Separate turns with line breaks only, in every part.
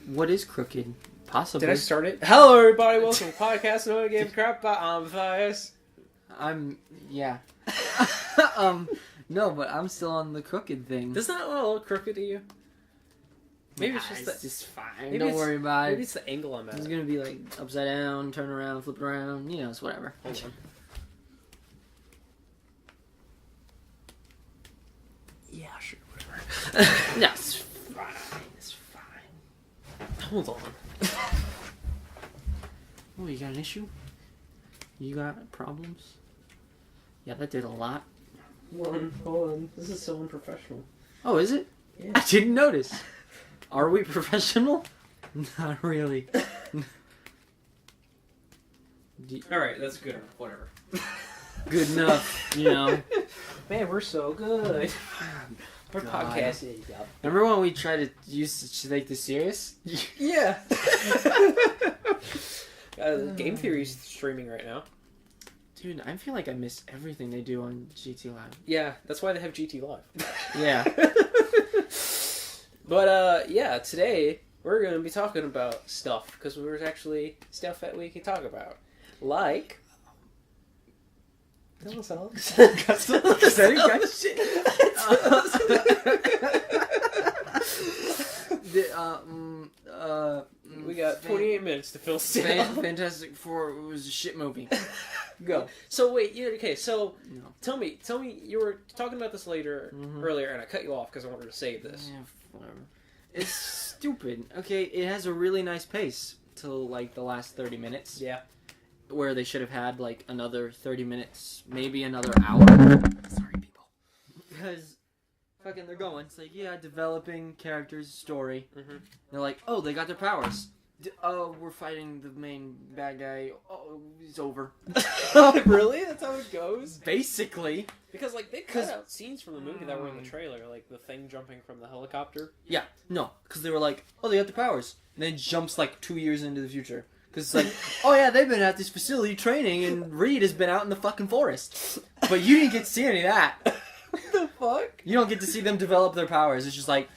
What is crooked? Possibly.
Did I start it? Hello, everybody. Welcome to Podcast No One Gave a Crap About. I'm Matthias.
Yeah. No, but I'm still on the crooked thing.
Doesn't that look crooked to you? Maybe it's just
just fine. Don't worry about it.
Maybe it's the angle I'm at.
It's gonna be like upside down, turn around, flip around. You know, it's whatever.
Hold on. Yeah, sure, whatever.
No, it's fine. It's fine.
Hold on.
Oh, you got an issue? You got problems? Yeah, that did a lot.
Hold on. This is so unprofessional.
Oh, is it?
Yeah.
I didn't notice. Are we professional? Not really.
Alright, that's good enough. Whatever.
Good enough, you know.
Man, we're so good. Our
God.
podcast is up.
Remember when we tried to take this serious?
Yeah. Game Theory's streaming right now.
Dude, I feel like I miss everything they do on GT Live.
Yeah, that's why they have GT Live.
Yeah.
But, yeah, today we're going to be talking about stuff, because there's actually stuff that we can talk about. Like... Tell us, Alex. We got 28 minutes to fill still.
Fantastic Four was a shit movie.
Go. So wait, okay. So
No.
tell me. You were talking about this earlier, and I cut you off because I wanted to save this.
Yeah, whatever. It's stupid. Okay, it has a really nice pace till like the last 30 minutes.
Yeah.
Where they should have had like another 30 minutes, maybe another hour. Sorry, people. Because fucking they're going. It's like, yeah, developing characters, story.
Mm-hmm.
They're like, oh, they got their powers. Oh, we're fighting the main bad guy. Oh, it's over.
Really? That's how it goes?
Basically.
Because like they cut out scenes from the movie that were in the trailer, like the thing jumping from the helicopter.
Yeah, no, because they were like, oh, they got the powers. And then it jumps like 2 years into the future. Because it's like, oh yeah, they've been at this facility training, and Reed has been out in the fucking forest. But you didn't get to see any of that.
What the fuck?
You don't get to see them develop their powers. It's just like...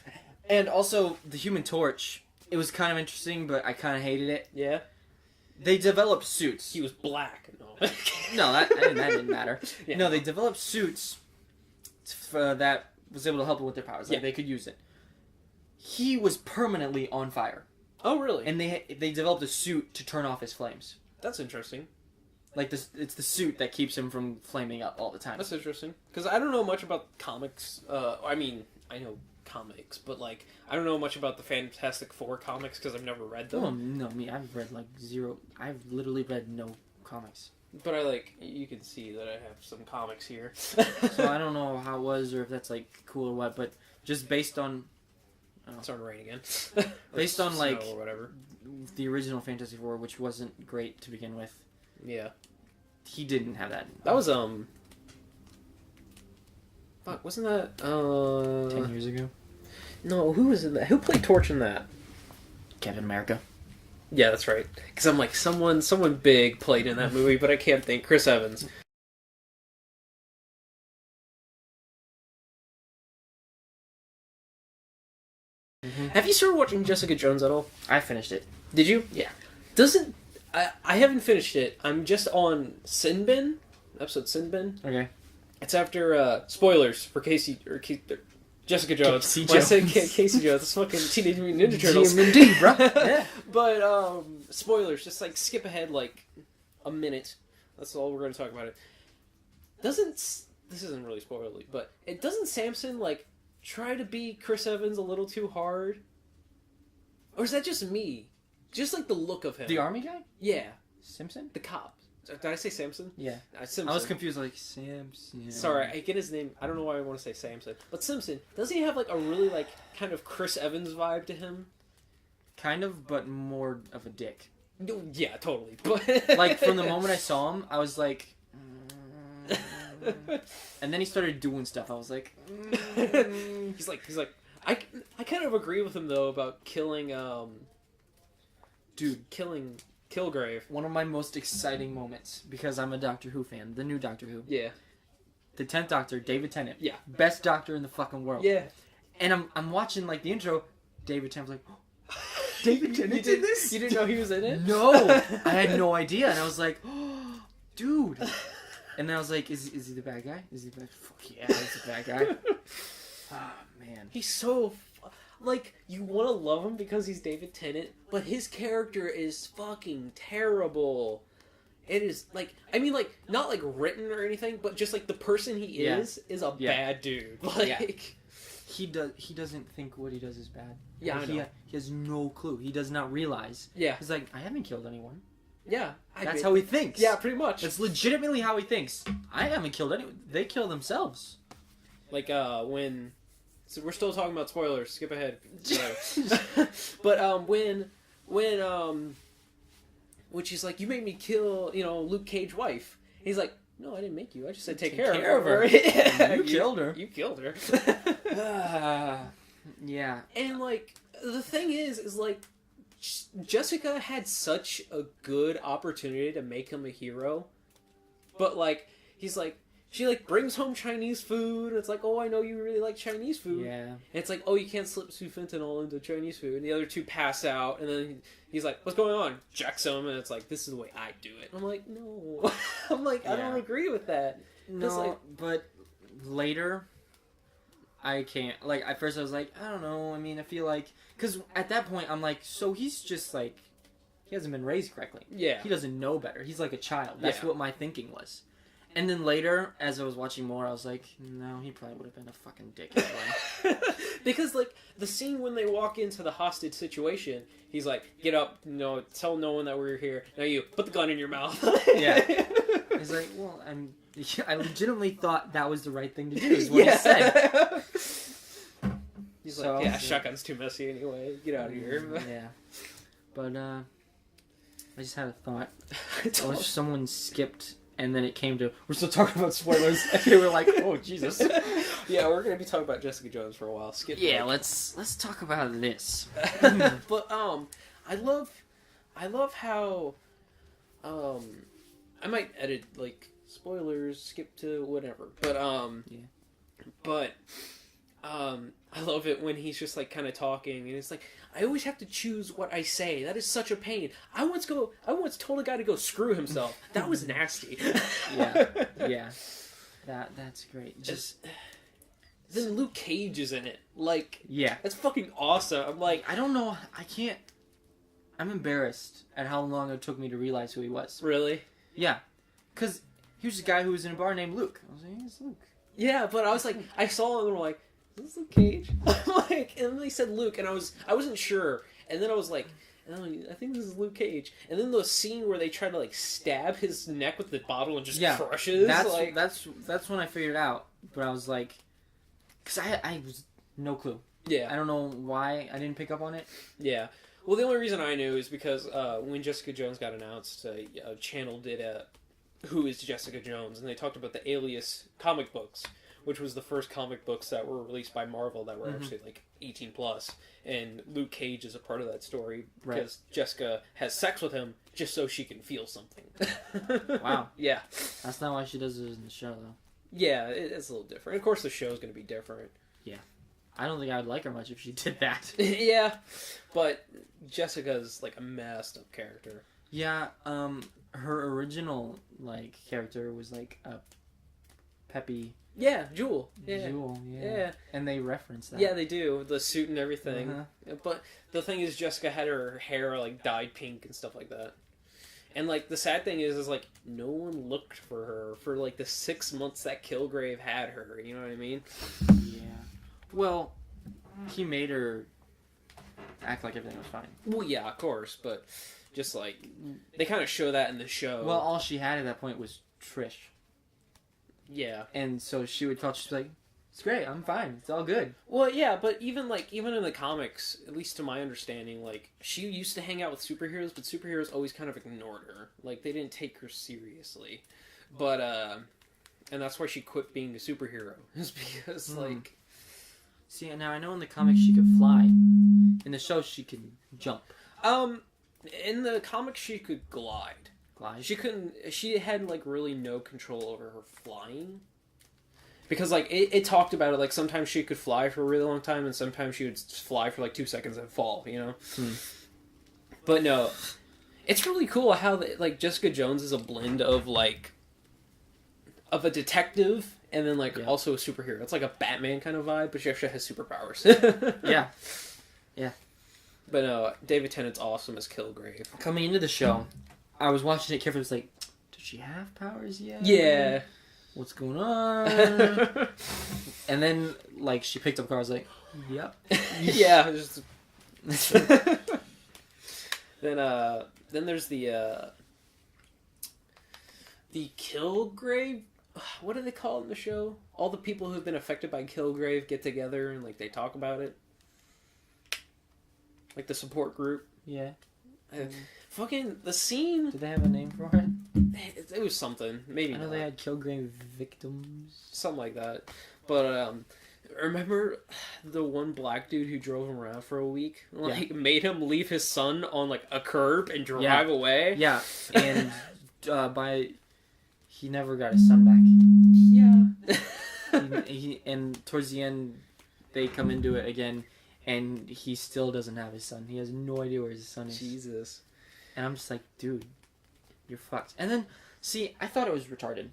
And also, the Human Torch, it was kind of interesting, but I kind of hated it.
Yeah.
They developed suits.
He was black. No.
No, that didn't matter.
Yeah.
No, they developed suits that was able to help them with their powers. Like,
Yeah.
they could use it. He was permanently on fire.
Oh, really?
And they developed a suit to turn off his flames.
That's interesting.
Like, it's the suit that keeps him from flaming up all the time.
That's interesting. Because I don't know much about comics. I mean, I know comics, but like, I don't know much about the Fantastic Four comics because I've never read them.
Oh, no, I've read like zero. I've literally read no comics.
But you can see that I have some comics here.
So I don't know how it was or if that's like cool or what, but just based on...
It's starting to rain again.
Based on, like,
or whatever.
the original Fantastic Four, which wasn't great to begin with,
Yeah.
he didn't have that.
That was, fuck, wasn't that,
10 years ago?
No, who was in that? Who played Torch in that?
Captain America.
Yeah, that's right. Because I'm like, someone big played in that movie, but I can't think. Chris Evans.
Mm-hmm.
Have you started watching Jessica Jones at all?
I finished it.
Did you?
Yeah.
I haven't finished it. I'm just on Sinbin, episode Sinbin.
Okay.
It's after spoilers for Jessica Jones.
Casey
When I said
Jones.
Casey Jones, it's fucking Teenage Mutant Ninja Turtles.
GMD, bro. Yeah.
But spoilers, just like skip ahead like a minute. That's all we're going to talk about it. This isn't really spoilerly, but doesn't Samson like try to be Chris Evans a little too hard? Or is that just me? Just like the look of him.
The army guy?
Yeah.
Simpson?
The cop. Did I say Samson?
Yeah.
Simpson.
I was confused, like, Samson.
Sorry, I get his name. I don't know why I want to say Samson. But Simpson, doesn't he have like a really like kind of Chris Evans vibe to him?
Kind of, but more of a dick.
No, yeah, totally. But
Like, from the moment I saw him, I was like... And then he started doing stuff. I was like...
he's like I kind of agree with him though about killing Kilgrave.
One of my most exciting moments, because I'm a Doctor Who fan, the new Doctor Who.
Yeah.
The 10th Doctor, David Tennant.
Yeah.
Best doctor in the fucking world.
Yeah.
And I'm watching, like, the intro, David Tennant's like, David Tennant did this?
You didn't know he was in it?
No, I had no idea, and I was like, oh, dude. And then I was like, is he the bad guy? Is he the bad? Fuck yeah, he's the bad guy. Oh man,
He's so like, you want to love him because he's David Tennant, but his character is fucking terrible. It is like, I mean, like, not like written or anything, but just like the person he is a bad dude. Like,
he doesn't think what he does is bad.
Yeah,
like,
I know.
He has no clue. He does not realize.
Yeah.
He's like, I haven't killed anyone.
Yeah.
That's how he thinks.
Yeah, pretty much.
That's legitimately how he thinks. I haven't killed anyone. They kill themselves.
Like, when... So we're still talking about spoilers. Skip ahead. But, when she's like, you made me kill, Luke Cage's wife. He's like, no, I didn't make you. I just said take care of her.
Yeah, you killed her.
You killed her.
Yeah.
And, like, the thing is like, Jessica had such a good opportunity to make him a hero. But, like, he's like, she, like, brings home Chinese food. And it's like, oh, I know you really like Chinese food.
Yeah.
And it's like, oh, you can't slip fentanyl into Chinese food. And the other two pass out. And then he's like, what's going on? Jacks them. And it's like, this is the way I do it. And I'm like, no. I'm like, I don't agree with that.
No,
like,
but later, I can't. Like, at first I was like, I don't know. I mean, I feel like... Because at that point, I'm like, so he's just like... He hasn't been raised correctly.
Yeah.
He doesn't know better. He's like a child. That's
Yeah.
what my thinking was. And then later, as I was watching more, I was like, no, he probably would have been a fucking dick anyway.
Because, like, the scene when they walk into the hostage situation, he's like, get up, tell no one that we're here. Now you, put the gun in your mouth.
Yeah. He's like, well, I legitimately thought that was the right thing to do, is what he said.
He's
So,
like, yeah, shotgun's too messy anyway. Get out of here.
Yeah. But, I just had a thought.
It's
I wish
all-
someone skipped, and then it came to, we're still talking about spoilers, and they were like, oh, Jesus.
Yeah, we're gonna be talking about Jessica Jones for a while. Skip.
Yeah,
like-
let's talk about this.
But I love how I might edit like spoilers, skip to whatever. But
Yeah.
But I love it when he's just like kind of talking and it's like, I always have to choose what I say. That is such a pain. I once told a guy to go screw himself. That was nasty.
Yeah. That's great. Just
Then Luke Cage is in it. Like,
yeah.
that's fucking awesome. I'm like,
I don't know. I'm embarrassed at how long it took me to realize who he was.
really?
Yeah. Because he was a guy who was in a bar named Luke. I was like, he's Luke.
Yeah, but I was like, I saw him and we're like, is this Luke Cage? Like, and then they said Luke, and I wasn't sure, and then I was like, oh, I think this is Luke Cage. And then the scene where they try to like stab his neck with the bottle and just crushes.
That's when I figured out. But I was like, because I was no clue.
Yeah,
I don't know why I didn't pick up on it.
yeah. Well, the only reason I knew is because when Jessica Jones got announced, a channel did a Who is Jessica Jones, and they talked about the Alias comic books, which was the first comic books that were released by Marvel that were actually like 18 plus, and Luke Cage is a part of that story because Jessica has sex with him just so she can feel something.
Wow.
Yeah.
That's not why she does it in the show, though.
Yeah, it's a little different. Of course, the show's going to be different.
I don't think I would like her much if she did that.
Yeah, but Jessica's like a messed up character.
Yeah, her original like character was like a peppy
Yeah, Jewel. Yeah.
Jewel.
Yeah.
And they reference that.
Yeah, they do. The suit and everything.
Uh-huh.
But the thing is, Jessica had her hair like dyed pink and stuff like that. And like the sad thing is like no one looked for her for like the 6 months that Kilgrave had her. You know what I mean?
Yeah. Well, he made her act like everything was fine.
Well, yeah, of course, but just like they kind of show that in the show.
Well, all she had at that point was Trish.
Yeah.
And so she would talk, she'd be like, it's great, I'm fine, it's all good.
Well, yeah, but even in the comics, at least to my understanding, like, she used to hang out with superheroes, but superheroes always kind of ignored her. Like, they didn't take her seriously. But, and that's why she quit being a superhero, is because, like...
See, now I know in the comics she could fly. In the show, she can jump.
In the comics, she could glide.
Glide?
She had, like, really no control over her flying. Because, like, it talked about it, like, sometimes she could fly for a really long time, and sometimes she would fly for, like, 2 seconds and fall, you know? But no, it's really cool how like Jessica Jones is a blend of like of a detective and then like also a superhero. It's like a Batman kind of vibe, but she actually has superpowers.
Yeah.
But no, David Tennant's awesome as Kilgrave.
Coming into the show, I was watching it carefully. I was like, does she have powers yet?
Yeah.
What's going on? And then, like, she picked up the car. I was like, yep.
Yeah. Then there's the Kilgrave. What do they call it in the show? All the people who've been affected by Kilgrave get together and like they talk about it. Like the support group.
Yeah.
Fucking the scene.
Did they have a name for it?
It was something. Maybe
I know
not.
they had Kilgrave victims.
Something like that. But remember the one black dude who drove him around for a week? Like made him leave his son on like a curb and drive away.
Yeah, and he never got his son back.
Yeah.
he and towards the end, they come into it again, and he still doesn't have his son. He has no idea where his son is.
Jesus.
And I'm just like, dude, you're fucked. And then, see, I thought it was retarded.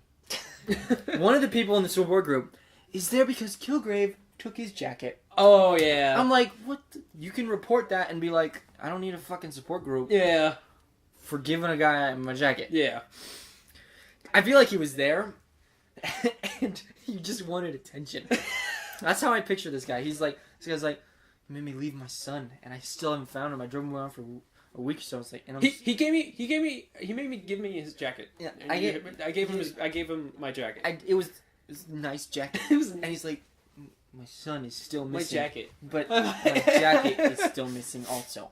One of the people in the support group is there because Kilgrave took his jacket.
Oh, yeah.
I'm like, what? You can report that and be like, I don't need a fucking support group
Yeah.
for giving a guy my jacket.
Yeah.
I feel like he was there, and he just wanted attention. That's how I picture this guy. This guy's like, he made me leave my son, and I still haven't found him. I drove him around for a week or so. It's like, and
he made me give me his jacket.
Yeah,
I gave him my jacket.
It was a nice jacket. And he's like, my son is still missing.
My jacket.
But my jacket is still missing also.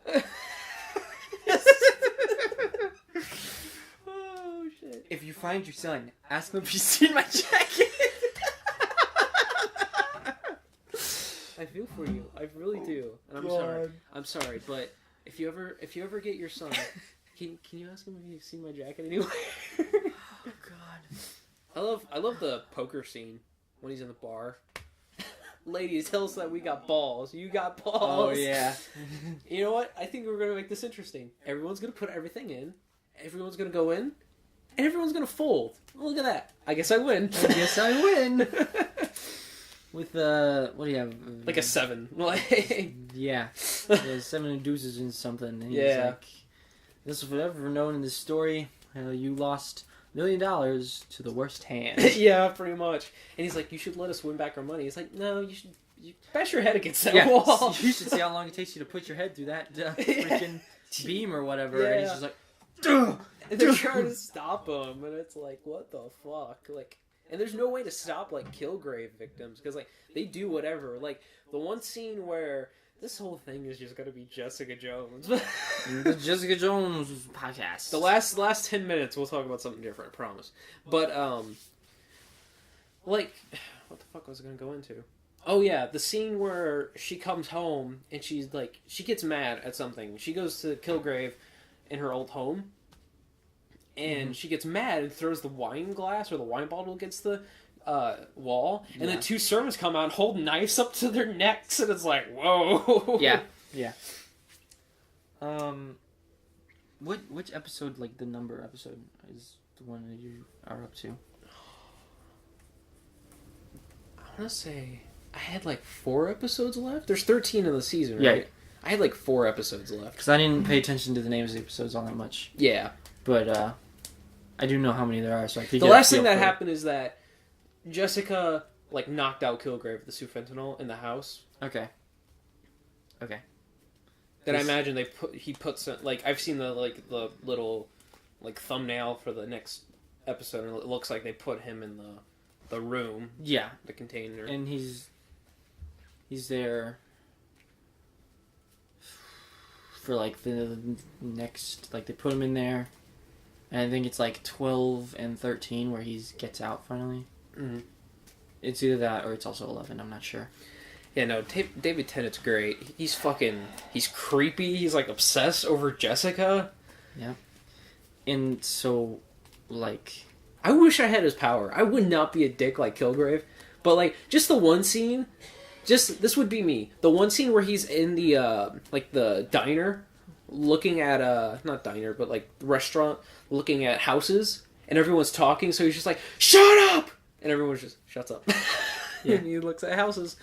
Oh shit.
If you find your son, ask him if he's seen my jacket.
I feel for you. I really do. And I'm sorry. I'm sorry, but if you ever get your son, can you ask him if you've seen my jacket anywhere?
Oh god.
I love the poker scene when he's in the bar. Ladies, tell us that we got balls. You got balls.
Oh yeah.
You know what? I think we're gonna make this interesting. Everyone's gonna put everything in. Everyone's gonna go in. And everyone's gonna fold. Look at that. I guess I win.
I guess I win. With what do you have?
Like a 7. Like
yeah, 7 deuces and something. And he's like, this is whatever known in this story. You lost $1 million to the worst hand.
Yeah, pretty much. And he's like, you should let us win back our money. He's like, no, you bash your head against that wall.
You should see how long it takes you to put your head through that freaking beam or whatever.
Yeah.
And he's just like, Duh!
And they're trying to stop him, and it's like, what the fuck? Like, and there's no way to stop like Kilgrave victims because like they do whatever. Like the one scene where this whole thing is just gonna be Jessica Jones.
The Jessica Jones podcast.
The last 10 minutes we'll talk about something different, I promise. But like, what the fuck was I gonna go into? Oh yeah, the scene where she comes home and she's like, she gets mad at something. She goes to Kilgrave in her old home. And she gets mad and throws the wine glass or the wine bottle against the wall. And the 2 servants come out and hold knives up to their necks. And it's like, whoa.
Yeah. Which episode, like the number episode, is the one that you are up to?
I want to say I had like 4 episodes left. There's 13 in the season, right?
Yeah.
I had like 4 episodes left.
Because I didn't pay attention to the names of the episodes all that much.
Yeah.
But I do know how many there are, so I could
The last thing that happened is that Jessica like knocked out Kilgrave with the sufentanil in the house.
Okay.
That I imagine he puts like I've seen the little like thumbnail for the next episode, and it looks like they put him in the room.
Yeah.
The container.
And he's there for like the next, like they put him in there, and I think it's like 12 and 13 where he gets out finally.
Mm-hmm.
It's either that or it's also 11. I'm not sure.
Yeah, no, David Tennant's great. He's creepy. He's like obsessed over Jessica.
Yeah. And so, like,
I wish I had his power. I would not be a dick like Kilgrave, but like just the one scene. Just this would be me. The one scene where he's in the like the diner, looking at not diner, but like restaurant, looking at houses, and everyone's talking, so he's just like, "Shut up!" And everyone just shuts up.
Yeah.
And he looks at houses.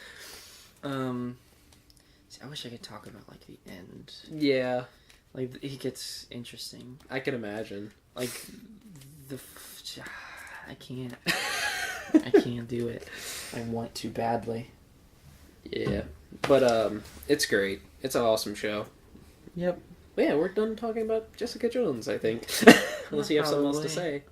See, I wish I could talk about like the end.
Yeah,
Like he gets interesting.
I can imagine.
Like I can't. I can't do it. I want to badly.
Yeah, but it's great. It's an awesome show.
Yep.
But yeah, we're done talking about Jessica Jones, I think. Unless you have something else to say.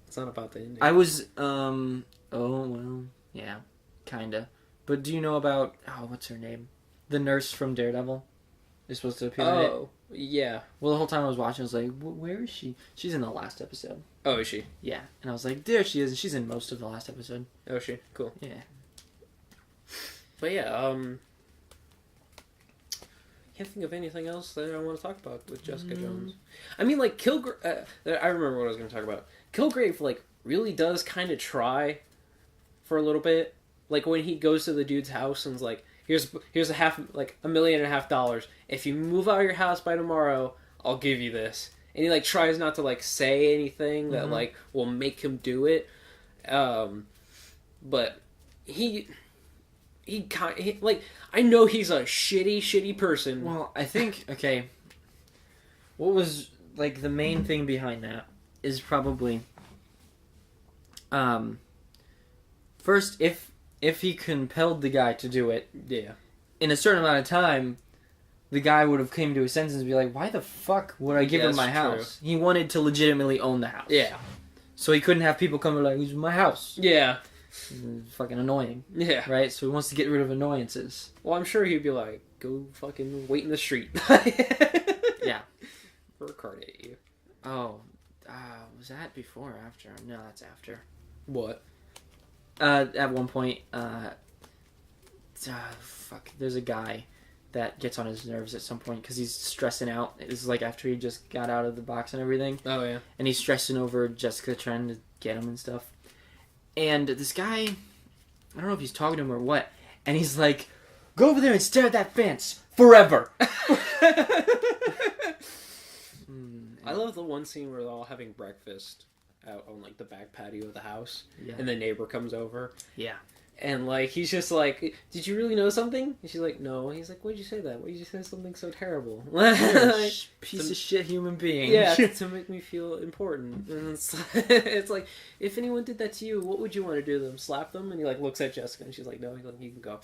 It's not about the ending.
I was oh well, yeah, kinda. But do you know about what's her name? The nurse from Daredevil is supposed to appear in it.
Oh, yeah.
Well, the whole time I was watching, I was like, where is she? She's in the last episode.
Oh, is she?
Yeah, and I was like, there she is, and she's in most of the last episode.
Oh, is she? Cool.
Yeah.
But yeah, can't think of anything else that I want to talk about with Jessica Jones. I mean, like, Kilgrave... I remember what I was going to talk about. Kilgrave, like, really does kind of try for a little bit. Like, when he goes to the dude's house and's like, here's $1.5 million. If you move out of your house by tomorrow, I'll give you this. And he, like, tries not to, like, say anything that, like, will make him do it. But he like, I know he's a shitty person.
Well, I think, okay, what was, like, the main thing behind that is probably, first, if he compelled the guy to do it,
Yeah.
in a certain amount of time, the guy would have came to his senses and be like, why the fuck would I give him my house? He wanted to legitimately own the house.
Yeah.
So he couldn't have people come and like, "This is my house."
Yeah.
It's fucking annoying,
Yeah.
right? So he wants to get rid of annoyances.
Well, I'm sure he'd be like, go fucking wait in the street.
Yeah.
Reincarnate you.
Oh, was that before or after? No, that's after.
What?
At one point, there's a guy that gets on his nerves at some point because he's stressing out. It's like after he just got out of the box and everything.
Oh, yeah.
And he's stressing over Jessica trying to get him and stuff. And this guy, I don't know if he's talking to him or what, and he's like, "Go over there and stare at that fence forever."
I love the one scene where they're all having breakfast out on like the back patio of the house,
Yeah.
and the neighbor comes over,
Yeah.
and like he's just like, "Did you really know something?" And she's like, "No." And he's like, "Why'd you say that? Why'd you say something so terrible?" Like,
Piece of shit human being.
yeah, to make me feel important. And it's like, if anyone did that to you, what would you want to do to them? Slap them? And he like looks at Jessica, and she's like, "No." He's like, "You can go."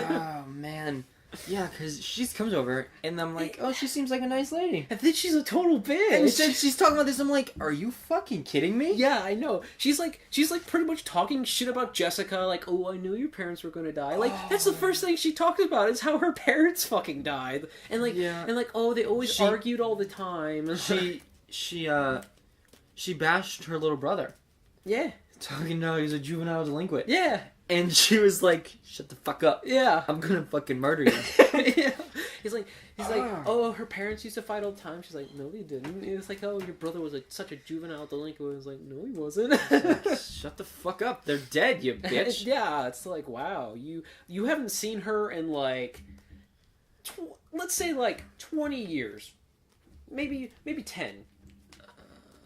Oh, man. Yeah, because she comes over, and I'm like, oh, she seems like a nice lady.
And then she's a total bitch.
And she's talking about this, I'm like, are you fucking kidding me?
Yeah, I know. She's like pretty much talking shit about Jessica, like, "Oh, I knew your parents were gonna die." Like, that's the first thing she talks about is how her parents fucking died. And like,
Yeah.
and like, oh, they always argued all the time.
She bashed her little brother.
Yeah.
Talking how he's a juvenile delinquent.
Yeah.
And she was like, shut the fuck up.
Yeah.
I'm gonna fucking murder you.
Yeah. He's like, oh, her parents used to fight all the time. She's like, no, they didn't. It's like, oh, your brother was such a juvenile delinquent. I was like, no, he wasn't.
Shut the fuck up. They're dead, you bitch.
Yeah, it's like, wow, you haven't seen her in like, let's say like 20 years, maybe 10.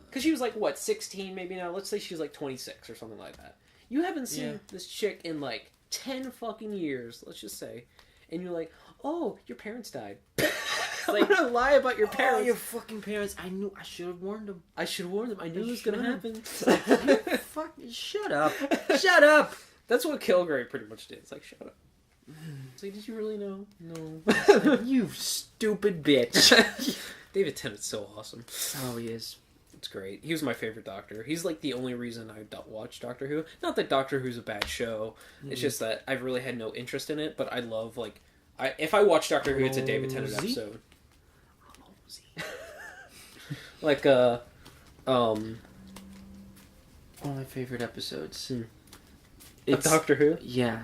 Because she was like, what, 16 maybe now? Let's say she was like 26 or something like that. You haven't seen this chick in like 10 fucking years, let's just say. And you're like, oh, your parents died. I'm
like,
gonna lie about your parents.
Oh, your fucking parents. I should have warned them.
I should warn them. I knew it was gonna happen.
Fuck, shut up. Shut up.
That's what Kilgrave pretty much did. It's like, shut up. It's like, did you really know? No.
You stupid bitch.
David Tennant's so awesome.
Oh, he is.
It's great. He was my favorite Doctor. He's like the only reason I watch Doctor Who. Not that Doctor Who's a bad show. It's just that I've really had no interest in it. But I love if I watch Doctor Who, it's a David Tennant episode. Like one
of my favorite episodes.
Of Doctor Who.
Yeah.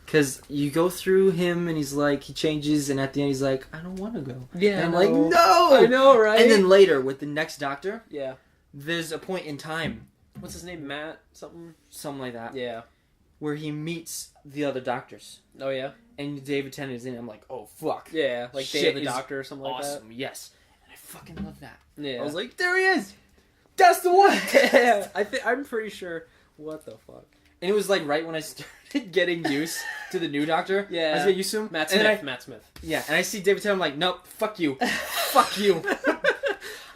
Because you go through him and he's like, he changes, and at the end he's like, I don't want to go.
Yeah,
and I'm like, no!
I know, right?
And then later, with the next Doctor,
yeah,
there's a point in time.
What's his name? Matt? Something?
Something like that.
Yeah.
Where he meets the other Doctors.
Oh, yeah?
and David Tennant is in it. I'm like, oh fuck,
Yeah, like Day
Shit
of the
is
Doctor or something
awesome, yes. And I fucking love that.
like that. Yeah.
I was like, there he is. That's the one.
yeah, I'm pretty sure. What the fuck?
And it was like right when I started getting used to the new Doctor.
Yeah.
I was getting used to him.
Matt
And
Smith.
then
Matt Smith.
yeah, and I see David Tennant. I'm like, nope, fuck you, fuck you.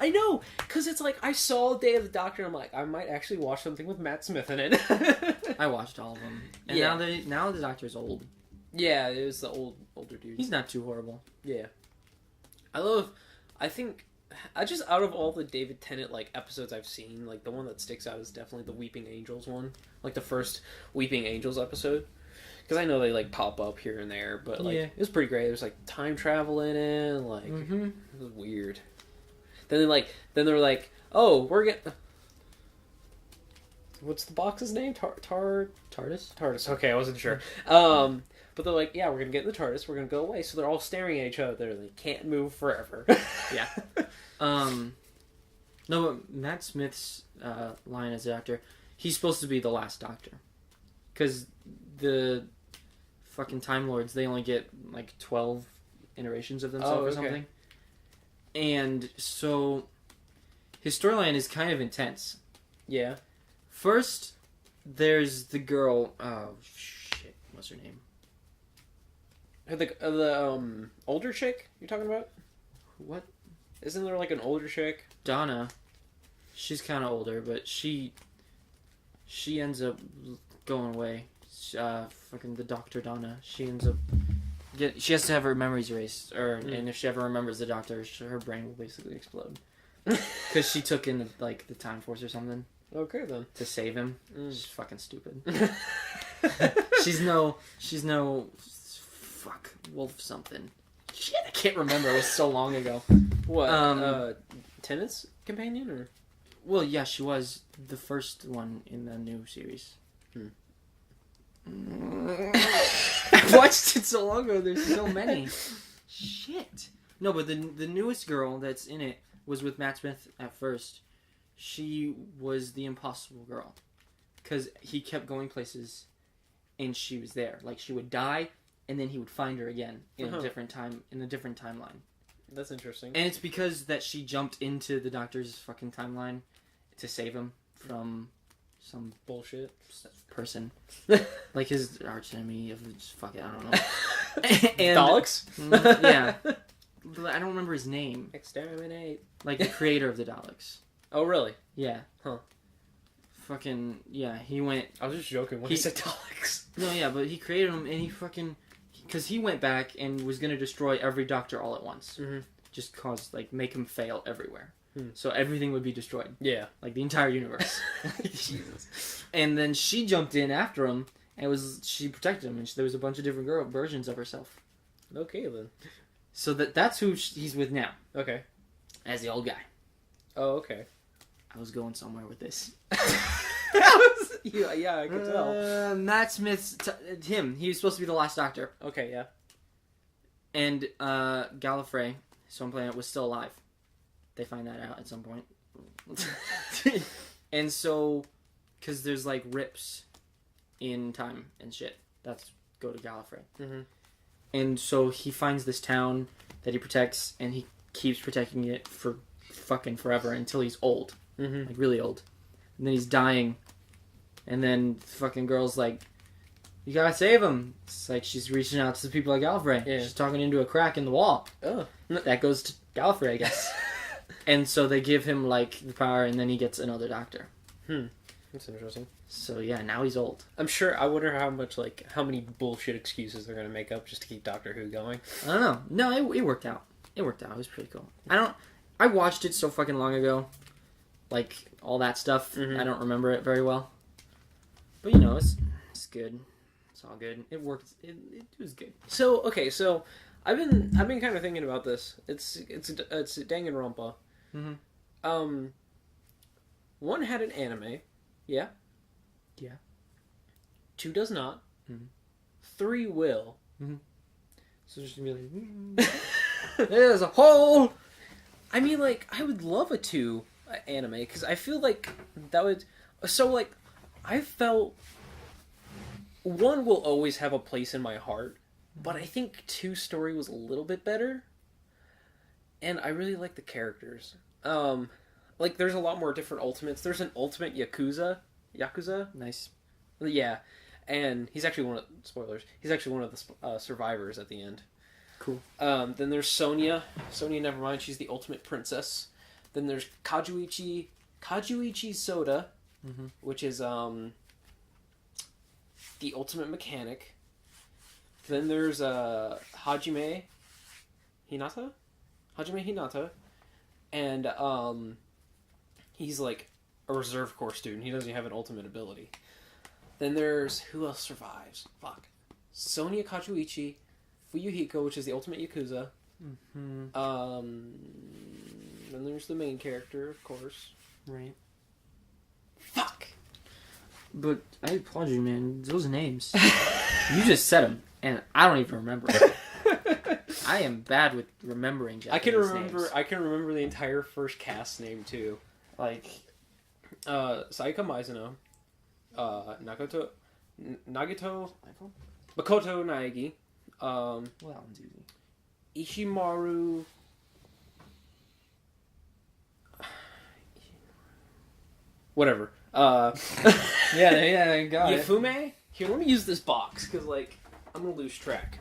I know, because it's like I saw Day of the Doctor, and I'm like, I might actually watch something with Matt Smith in it.
I watched all of them, and
Yeah.
now the Doctor's old.
Yeah, it was the older dude.
He's not too horrible.
Yeah. I think I just, out of all the David Tennant like episodes I've seen, like the one that sticks out is definitely the Weeping Angels one, like the first Weeping Angels episode. Because I know they like pop up here and there, but like
Yeah.
it was pretty great. There's like time travel in it, and, like
Mm-hmm.
it was weird. Then they're like, oh, we're getting. What's the box's name?
TARDIS.
TARDIS. Okay, I wasn't sure. But they're like, yeah, we're gonna get in the TARDIS. We're gonna go away. So they're all staring at each other. They can't move forever.
Yeah. No, but Matt Smith's line as the Doctor, he's supposed to be the last Doctor, because the fucking Time Lords, they only get like 12 iterations of themselves
Oh,
or
okay.
something, and so his storyline is kind of intense.
Yeah.
First, there's the girl. Oh shit, what's her name?
The older chick you're talking about?
What?
Isn't there like an older chick?
Donna. She's kind of older, but she ends up going away. Fucking the Doctor Donna. She ends up she has to have her memories erased, and if she ever remembers the Doctor, her brain will basically explode because she took in like the Time Force or something
Okay then.
to save him.
Mm.
She's fucking stupid. she's no fuck Wolf something. Shit, I can't remember. It was so long ago.
What? Tennant's companion or?
Well, yeah, she was the first one in the new series. I watched it so long ago. There's so many. Shit. No, but the newest girl that's in it was with Matt Smith at first. She was the impossible girl, because he kept going places, and she was there. Like she would die, and then he would find her again in a different time, in a different timeline.
That's interesting.
And it's because that she jumped into the Doctor's fucking timeline to save him from some
Bullshit.
person. Like his arch enemy of fuck it, I don't know. And,
Daleks?
yeah. But I don't remember his name.
Exterminate.
Like the creator of the Daleks.
Oh, really?
Yeah.
Huh.
Fucking, yeah, he went...
I was just joking when
He-
he said Daleks.
No, yeah, but he created him, and he fucking... Because he went back and was going to destroy every Doctor all at once.
Mhm.
Just cause, like, make him fail everywhere.
Hmm.
So everything would be destroyed.
Yeah.
Like, the entire universe. Jesus. And then she jumped in after him, and she protected him, and there was a bunch of different versions of herself.
Okay, then.
So that's who he's with now,
Okay.
as the old guy.
Oh, okay.
I was going somewhere with this.
Yeah, I could tell.
Matt Smith's him. He was supposed to be the last Doctor,
Okay, yeah.
and Gallifrey, someone playing it, was still alive. They find that out at some point, and so because there's like rips in time and shit, that's go to Gallifrey,
Mhm.
and so he finds this town that he protects, and he keeps protecting it for fucking forever until he's old.
Mm-hmm.
Like really old, and then he's dying, and then the fucking girl's like, "You gotta save him." It's like she's reaching out to the people at Gallifrey.
Yeah.
She's talking into a crack in the wall.
Oh.
That goes to Gallifrey, I guess. And so they give him like the power, and then he gets another Doctor.
That's interesting.
So yeah, now he's old.
I'm sure. I wonder how many bullshit excuses they're gonna make up just to keep Doctor Who going.
I don't know. No, it worked out. It worked out. It was pretty cool. I watched it so fucking long ago. Like all that stuff.
Mhm.
I don't remember it very well. But you know, it's good. It's all good. It worked. It was good.
So okay, so I've been kind of thinking about this. It's Danganronpa.
Mhm.
One had an anime, yeah.
Yeah.
2 does not.
Mhm.
3 will.
So just gonna be like, there's a hole.
I mean, like, I would love a 2 anime because I feel like that would. So like, I felt 1 will always have a place in my heart but I think 2's story was a little bit better, and I really like the characters. Like, there's a lot more different ultimates. There's an ultimate Yakuza.
Nice.
Yeah, and he's actually one of... Spoilers. He's actually one of the survivors at the end.
Cool.
Then there's Sonya. Sonya, never mind. She's the ultimate princess. Then there's Kazuichi Soda, which is the ultimate mechanic. Then there's Hajime Hinata, and he's like a reserve corps student. He doesn't have an ultimate ability. Then there's who else survives? Fuck, Sonya Kazuichi, Fuyuhiko, which is the ultimate Yakuza. Then there's the main character, of course.
Right.
Fuck.
But I applaud you, man. Those names. You just said them, and I don't even remember. I am bad with remembering Japanese names.
I can remember the entire first cast name too.
Like,
Sayaka Mizuno, Nagito, Makoto Naegi,
well, it's easy.
Ishimaru. Whatever.
Yeah, got it.
Yafume? Here, let me use this box, because, like, I'm going to lose track.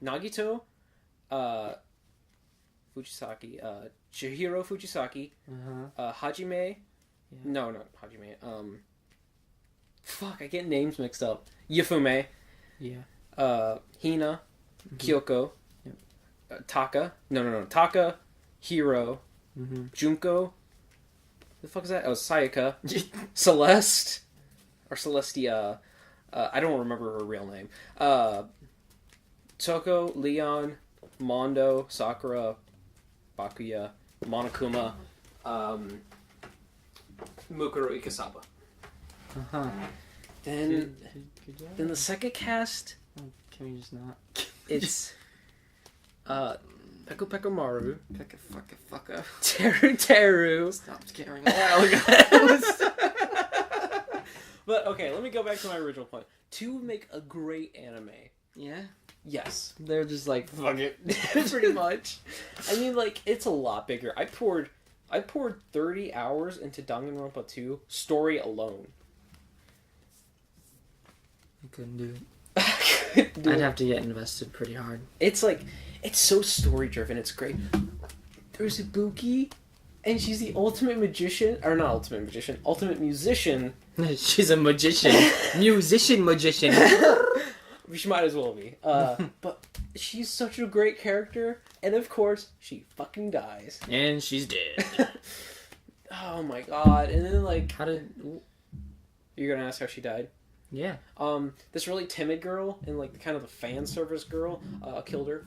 Nagito, Fujisaki, Chihiro Fujisaki, Hajime, no, not Hajime, fuck, I get names mixed up. Yafume, Hina, Kyoko, Taka, Taka, Hiro, Junko, the fuck is that? Oh, Sayaka. Celeste. Or Celestia. I don't remember her real name. Toko, Leon, Mondo, Sakura, Bakuya, Monokuma, Mukuro Ikasaba. Then the second cast...
Can we just not?
It's... Peko Peko Maru.
Fucka.
Teru.
Stopped caring a while ago.
But, okay, let me go back to my original point. 2 would make a great anime.
Yeah?
Yes.
They're just like, fuck it.
Pretty much. I mean, like, it's a lot bigger. I poured 30 hours into Danganronpa 2 story alone.
I couldn't do it. I'd have to get invested pretty hard.
It's like, it's so story driven. It's great. There's Ibuki, and she's the ultimate magician, or not ultimate magician, ultimate musician.
She's a magician. Magician.
She might as well be. But she's such a great character, and of course, she fucking dies.
And she's dead.
Oh my god. And then, like...
How did...
You're gonna ask how she died?
Yeah.
This really timid girl, and, like, kind of the fan service girl, killed her.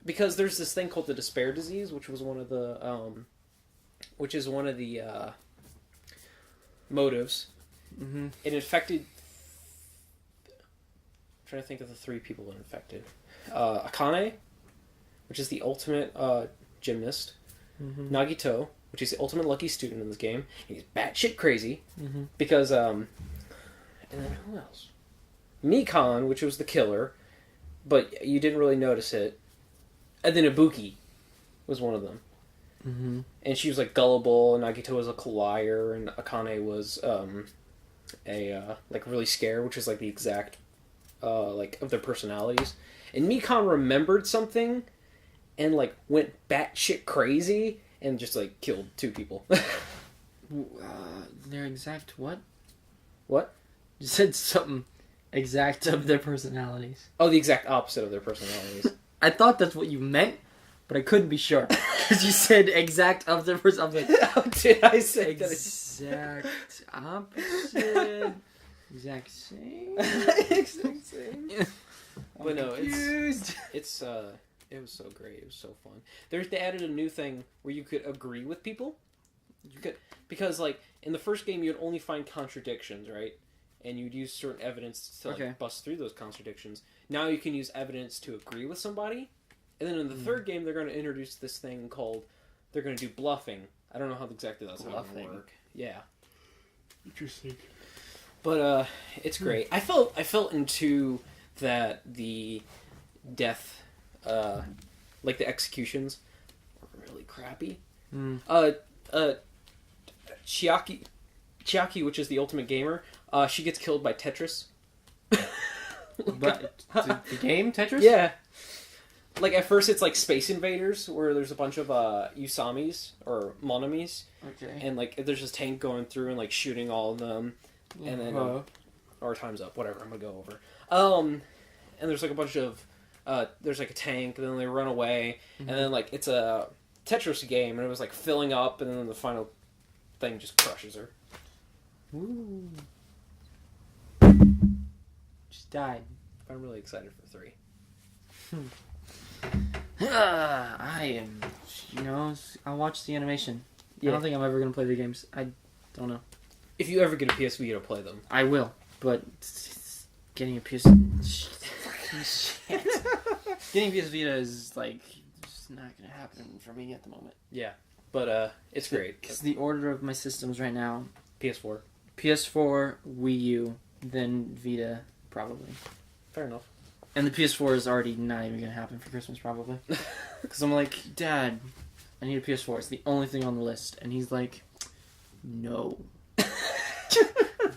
Because there's this thing called the despair disease, which was one of the, motives.
Mm-hmm.
It infected... I'm trying to think of the 3 people that infected. Akane, which is the ultimate gymnast.
Mm-hmm.
Nagito, which is the ultimate lucky student in this game. He's batshit crazy.
Mm-hmm.
Because, and then who else? Mikan, which was the killer, but you didn't really notice it. And then Ibuki was one of them.
Mm-hmm.
And she was, like, gullible, and Nagito was a liar, and Akane was, really scared, which is, like, the exact, of their personalities. And Mikan remembered something, and, like, went batshit crazy, and just, like, killed 2 people.
Their exact what?
What?
You said something exact of their personalities.
Oh, the exact opposite of their personalities.
I thought that's what you meant, but I couldn't be sure. Because you said exact of their personalities. I'm like,
How did I say
exact opposite. Exact same.
Exact same. But no, it's it was so great. It was so fun. They added a new thing where you could agree with people. You could, because, like, in the first game you'd only find contradictions, right? And you'd use certain evidence to, like, bust through those contradictions. Now you can use evidence to agree with somebody. And then in the third game they're going to introduce this thing called, they're going to do bluffing. I don't know how exactly that's going to work. Yeah.
Interesting.
But it's great. I felt into that the death, like the executions, are really crappy.
Mm.
Chiaki, which is the ultimate gamer, she gets killed by Tetris.
But the game Tetris?
Yeah. Like, at first it's like Space Invaders, where there's a bunch of Usamis, or Monomis,
Okay.
and like there's this tank going through and like shooting all of them, and then... or time's up, whatever, I'm gonna go over. And there's like a bunch of... there's like a tank, and then they run away, and then like it's a Tetris game, and it was like filling up, and then the final thing just crushes her.
Ooh. Just died.
I'm really excited for 3.
I am, I'll watch the animation. I don't think I'm ever going to play the games. I don't know.
If you ever get a PS Vita, play them.
I will, but getting a PS... Shit. Getting PS Vita is, like, just not going to happen for me at the moment.
Yeah, but it's great.
Because the order of my systems right now...
PS4.
PS4, Wii U, then Vita, probably.
Fair enough.
And the PS4 is already not even going to happen for Christmas, probably. Because I'm like, Dad, I need a PS4. It's the only thing on the list. And he's like, no.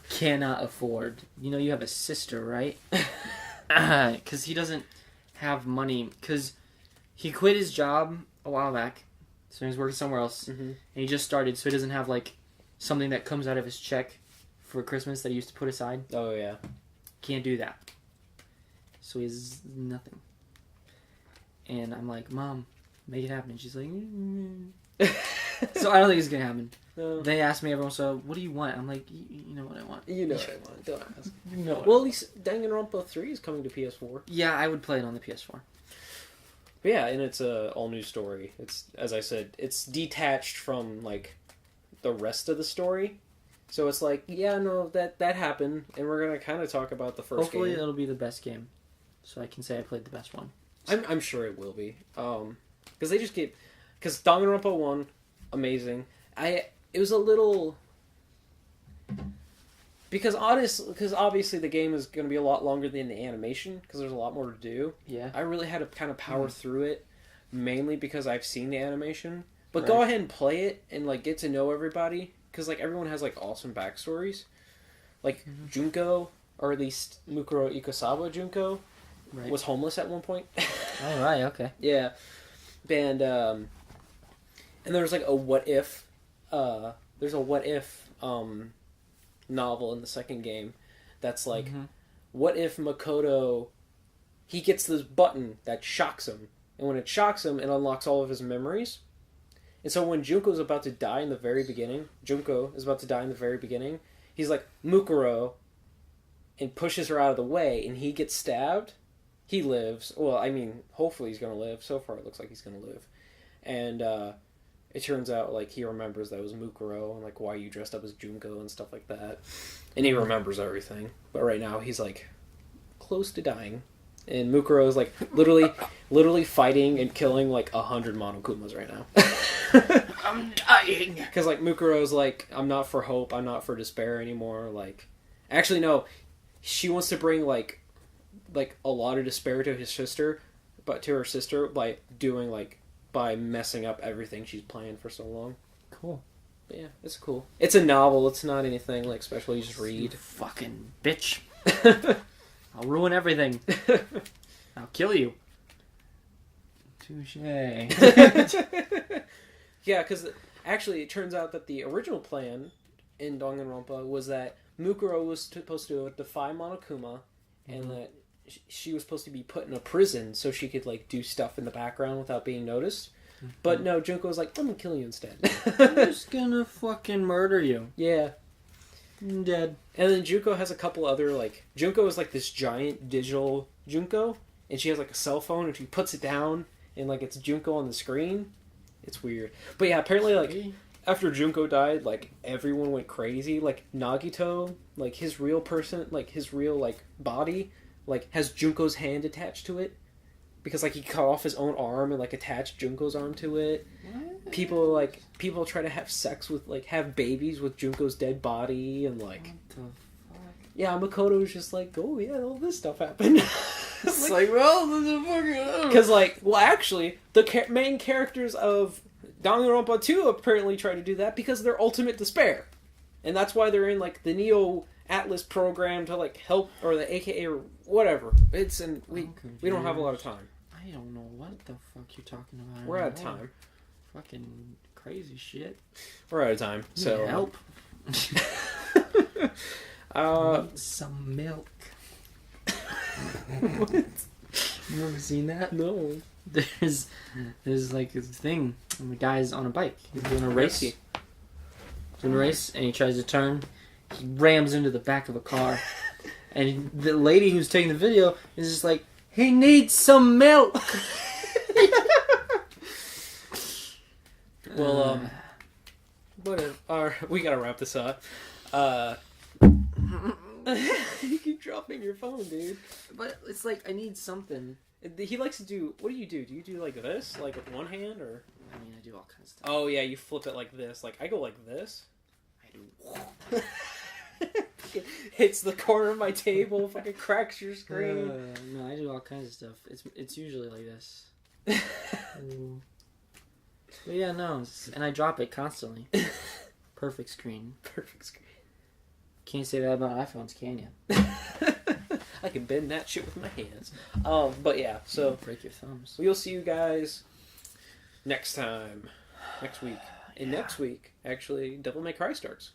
Cannot afford. You know you have a sister, right? Because he doesn't have money. Because he quit his job a while back. So he's working somewhere else.
Mm-hmm.
And he just started, so he doesn't have, like, something that comes out of his check for Christmas that he used to put aside.
Oh, yeah.
Can't do that. So he has nothing. And I'm like, Mom, make it happen. And she's like, So I don't think it's going to happen.
No.
They ask me everyone, so what do you want? I'm like, you know what I want.
You know what I want. Don't ask.
You know
Well, at least Danganronpa 3 is coming to PS4.
Yeah, I would play it on the PS4.
But yeah, and it's a all-new story. It's, as I said, it's detached from, like, the rest of the story. So it's like, yeah, no, that happened, and we're going to kind of talk about the first
Hopefully
game.
it'll be the best game. So I can say I played the best one.
I'm sure it will be. Because they just get... Because Danganronpa 1, amazing. It was a little... Because obviously the game is going to be a lot longer than the animation, because there's a lot more to do.
Yeah.
I really had to kind of power through it, mainly because I've seen the animation. But
Right.
go ahead and play it, and like get to know everybody, because like everyone has like awesome backstories. Like Junko, or at least Mukuro Ikusawa Junko,
Right.
was homeless at one point.
All right, okay.
Yeah, and there was like a what if, there's a what if novel in the second game, that's like, what if Makoto, he gets this button that shocks him, and when it shocks him, it unlocks all of his memories. And so when Junko is about to die in the very beginning, he's like, Mukuro, and pushes her out of the way, and he gets stabbed. He lives. Well, I mean, hopefully he's going to live. So far it looks like he's going to live. And it turns out, like, he remembers that it was Mukuro, and, like, why you dressed up as Junko and stuff like that. And he remembers everything. But right now he's, like, close to dying. And Mukuro is, like, literally fighting and killing, like, 100 Monokumas right now.
I'm dying!
Because, like, Mukuro's like, I'm not for hope, I'm not for despair anymore. Like, actually, no. She wants to bring, like a lot of despair to his sister, but to her sister by messing up everything she's planned for so long.
Cool.
But yeah, it's cool. It's a novel. It's not anything like special. You just
You
read.
fucking bitch. I'll ruin everything. I'll kill you. Touche.
Yeah, because actually, it turns out that the original plan in Danganronpa was that Mukuro was supposed to defy Monokuma, and that she was supposed to be put in a prison so she could like do stuff in the background without being noticed. But no, Junko was like, I'm gonna kill you instead.
I'm just gonna fucking murder you.
Yeah.
I'm dead.
And then Junko has a couple other, like... Junko is like this giant digital Junko, and she has like a cell phone, and she puts it down, and like it's Junko on the screen. It's weird. But yeah, apparently like... After Junko died, like, everyone went crazy. Like, Nagito, like, his real person, like, his real, like, body, like, has Junko's hand attached to it. Because, like, he cut off his own arm and, like, attached Junko's arm to it.
What?
People try to have sex with, like, have babies with Junko's dead body, and, like...
What the fuck?
yeah, Makoto's just like, oh yeah, all this stuff happened.
It's like, well, this is fucking.
Because, like, well, actually, the main characters of Danganronpa 2 apparently try to do that because they're ultimate despair. And that's why they're in, like, the Neo Atlas program to, like, help, or the AKA, or whatever. It's, and we don't have a lot of time.
I don't know what the fuck you're talking about.
We're out of time.
Fucking crazy shit.
We're out of time, so...
help.
Need
some milk.
What?
You ever seen that?
No.
There's like this thing, and the guy's on a bike. He's doing a race.
Risky.
Doing a race, and he tries to turn. He rams into the back of a car, and the lady who's taking the video is just like, "He needs some milk."
Well, whatever. We gotta wrap this up. You keep dropping your phone, dude.
But it's like I need something.
He likes to do. What do you do? Do you do like this, like with one hand, or?
I mean, I do all kinds of stuff.
Oh yeah, you flip it like this. Like I go like this.
I do.
Hits the corner of my table. Fucking cracks your screen.
No, I do all kinds of stuff. It's usually like this. But yeah, no, and I drop it constantly. Perfect screen.
Perfect screen.
Can't say that about iPhones, can you?
I can bend that shit with my hands. But yeah, so
break your thumbs.
we'll see you guys next time, next week. And next week, actually, Devil May Cry starts.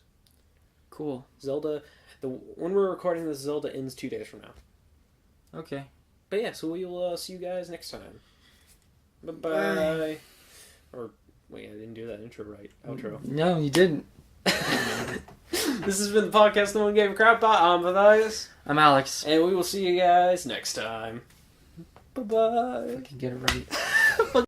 Cool.
Zelda. When we're recording this, Zelda ends 2 days from now.
Okay.
But yeah, so we'll see you guys next time. Bye bye.
Bye.
Or wait, I didn't do that intro right. Outro.
No, you didn't.
This has been the podcast No One Gave a Crap About. I'm Matthias.
I'm Alex.
And we will see you guys next time. Bye bye.
I can get it right.